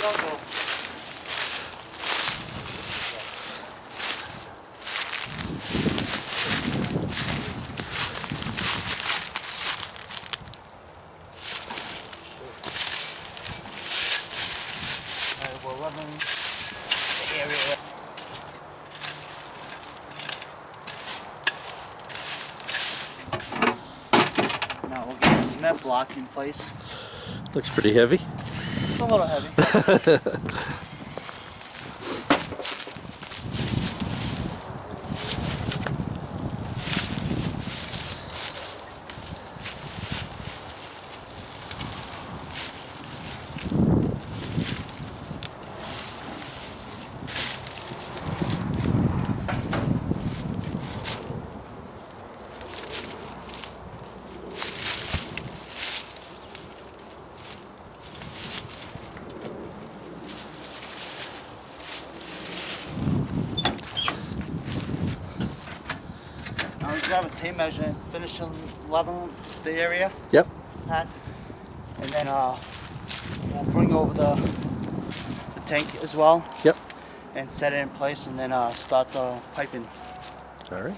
We're loving the area. Now we'll get the cement block in place. Looks pretty heavy. It's a little heavy. Now we grab a tape measure and finish leveling the area. Yep. Pat. And then we'll bring over the tank as well. Yep. And set it in place and then start the piping. All right.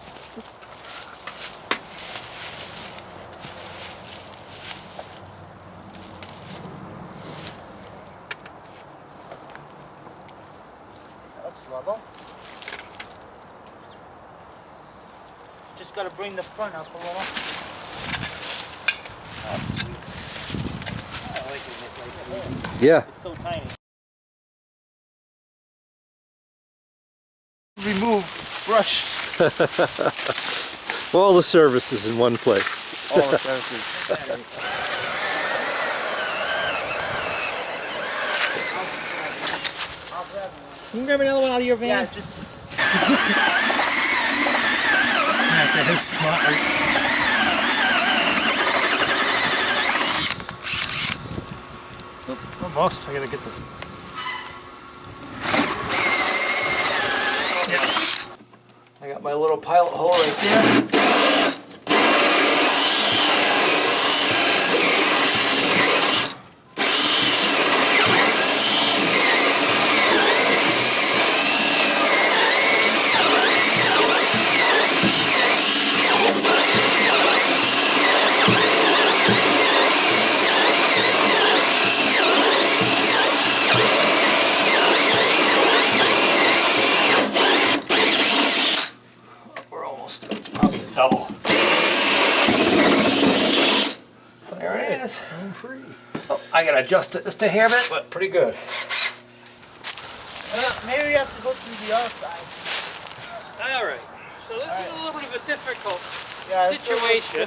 That looks level. Just gotta bring the front up a little. I like it nice and easy. Yeah. It's so tiny. Remove brush. All the services in one place. All the services. Can you grab another one out of your van? Yeah, just. That is smart. Almost. I gotta get this. Yeah. I got my little pilot hole right there. Double. There it is. I'm free. Oh, I gotta adjust it just a hair bit, but pretty good. Maybe you have to go through the other side. All right. So this is a little bit of a difficult situation.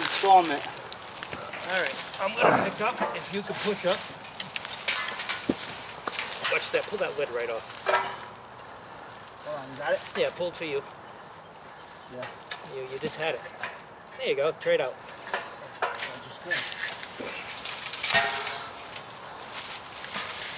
Installment. All right. I'm gonna pick up. If you can push up. Watch that. Pull that lid right off. Hold on, you got it? Yeah, pull to you. Yeah. You just had it. There you go. Try it out. Just good.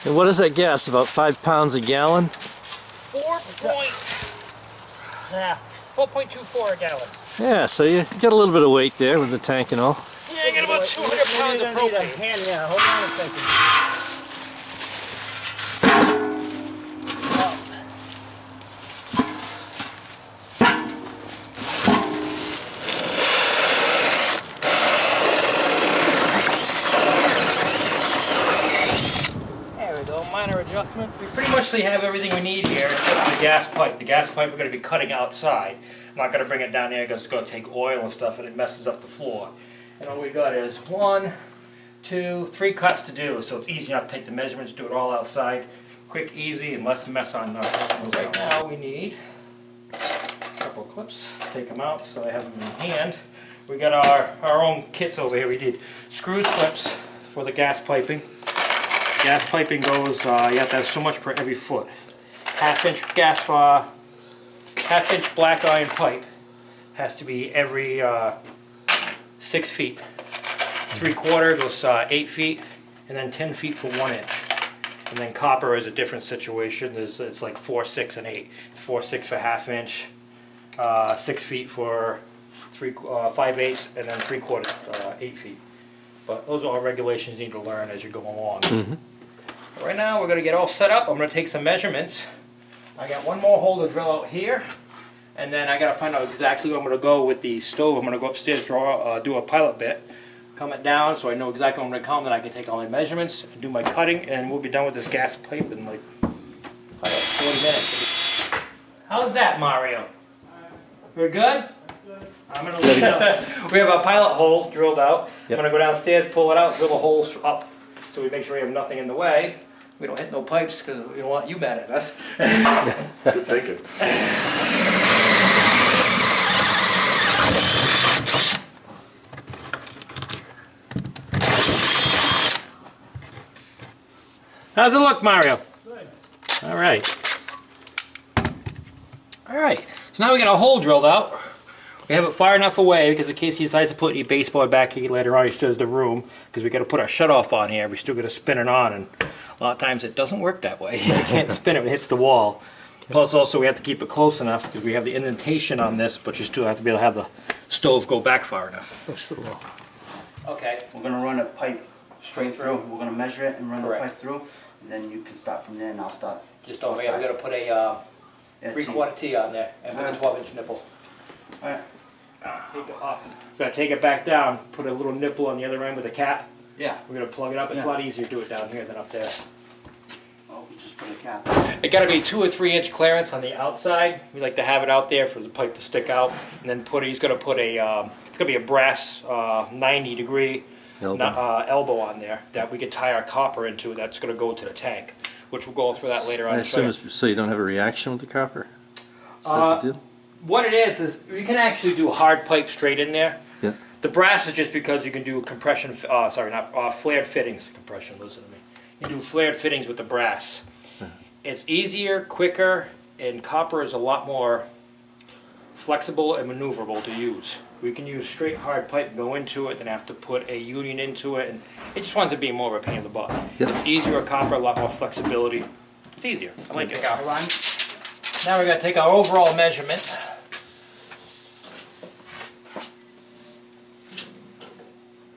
And what is that gas? About 5 pounds a gallon? 4.24 a gallon. Yeah, so you get a little bit of weight there with the tank and all. Yeah, I got about 200 pounds of propane. Yeah, hold on a second. Minor adjustment. We pretty much have everything we need here except the gas pipe. The gas pipe we're going to be cutting outside. I'm not going to bring it down there because it's going to take oil and stuff and it messes up the floor. And all we got is 1, 2, 3 cuts to do, so it's easy enough to take the measurements, do it all outside. Quick, easy, and less mess on right now we need a couple of clips. Take them out so I have them in hand. We got our own kits over here. We did screw clips for the gas piping. Gas piping goes, you have to have so much per every foot. Half-inch black iron pipe has to be every 6 feet. 3/4 goes 8 feet, and then 10 feet for 1 inch. And then copper is a different situation. It's like 4, 6, and 8. It's 4, 6 for half-inch, 6 feet for 5/8, and then 3/4 8 feet. But those are all regulations you need to learn as you go along. Right now, we're going to get all set up. I'm going to take some measurements. I got one more hole to drill out here, and then I got to find out exactly where I'm going to go with the stove. I'm going to go upstairs, do a pilot bit, come it down so I know exactly where I'm going to come, then I can take all my measurements and do my cutting, and we'll be done with this gas pipe in like 40 minutes. How's that, Mario? We're good? I'm gonna we have a pilot hole drilled out. I'm gonna go downstairs, pull it out, drill the holes up, so we make sure we have nothing in the way. We don't hit no pipes because we don't want you mad at us. Good thinking. How's it look, Mario? Good. All right. All right. So now we got a hole drilled out. We have it far enough away because in case he decides to put any baseboard back here later on, he still has the room, because we got to put our shutoff on here. We still got to spin it on, and a lot of times it doesn't work that way. You can't spin it when it hits the wall. Plus, also we have to keep it close enough because we have the indentation on this, but you still have to be able to have the stove go back far enough. Okay. We're gonna run a pipe straight through. We're gonna measure it and run Correct. the pipe through, and then you can start from there, and I'll start. Just don't forget, we got to put a Yeah, 3/4 T on there and put a 12-inch nipple. All right. Take it up. Gotta take it back down, put a little nipple on the other end with a cap. Yeah. We're gonna plug it up. It's a lot easier to do it down here than up there. Oh, we just put a cap. It gotta be 2 or 3 inch clearance on the outside. We like to have it out there for the pipe to stick out. And then he's gonna put a, it's gonna be a brass 90-degree elbow on there that we can tie our copper into. That's gonna go to the tank, which we'll go through that later on. I assume it's so you don't have a reaction with the copper? Is that the deal? What it is you can actually do hard pipe straight in there. Yeah. The brass is just because you can do compression, flared fittings. Compression, listen to me. You do flared fittings with the brass. It's easier, quicker, and copper is a lot more flexible and maneuverable to use. We can use straight hard pipe, go into it, then have to put a union into it, and it just winds up being more of a pain in the butt. Yep. It's easier with copper, a lot more flexibility. It's easier. I like it. Now we're going to take our overall measurement.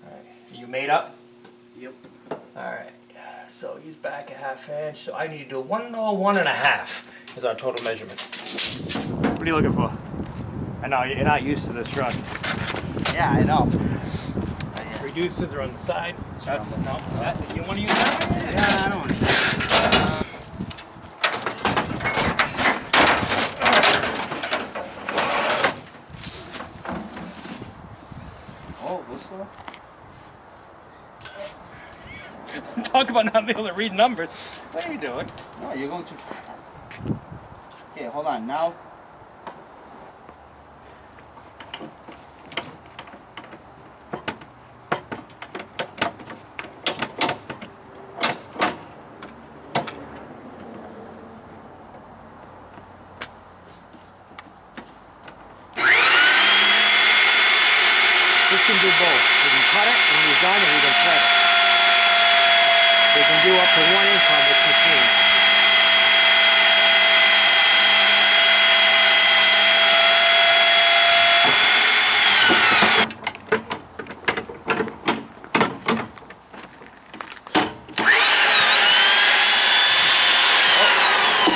Alright, you made up? Yep. Alright, so he's back a 1/2 inch, so I need to do 1 or 1 1/2 is our total measurement. What are you looking for? I know, you're not used to this run. Yeah, I know. Reducers are on the side. That's, no, that, you want to use that? Yeah, I don't want to. Talk about not being able to read numbers. What are you doing? No, you're going too fast. Okay, hold on. Now. This can do both. We can cut it when we're done, and we can thread it. We can do up to 1 inch on this machine.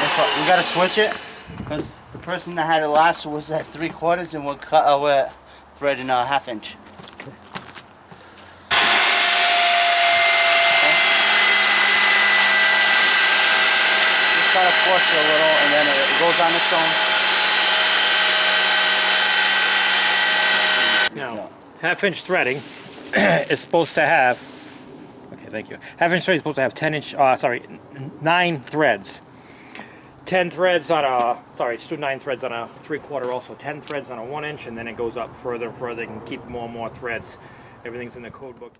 That's what, we gotta switch it, because the person that had it last was at 3/4, and we're threading a 1/2 inch. Gotta force it a little, and then it goes on its own. Now, 1/2 inch threading is supposed to have, okay, thank you. 1/2 inch threading is supposed to have 9 threads. 10 threads on a, let's do 9 threads on a 3/4 also. 10 threads on a 1 inch, and then it goes up further and further. You can keep more and more threads. Everything's in the code book.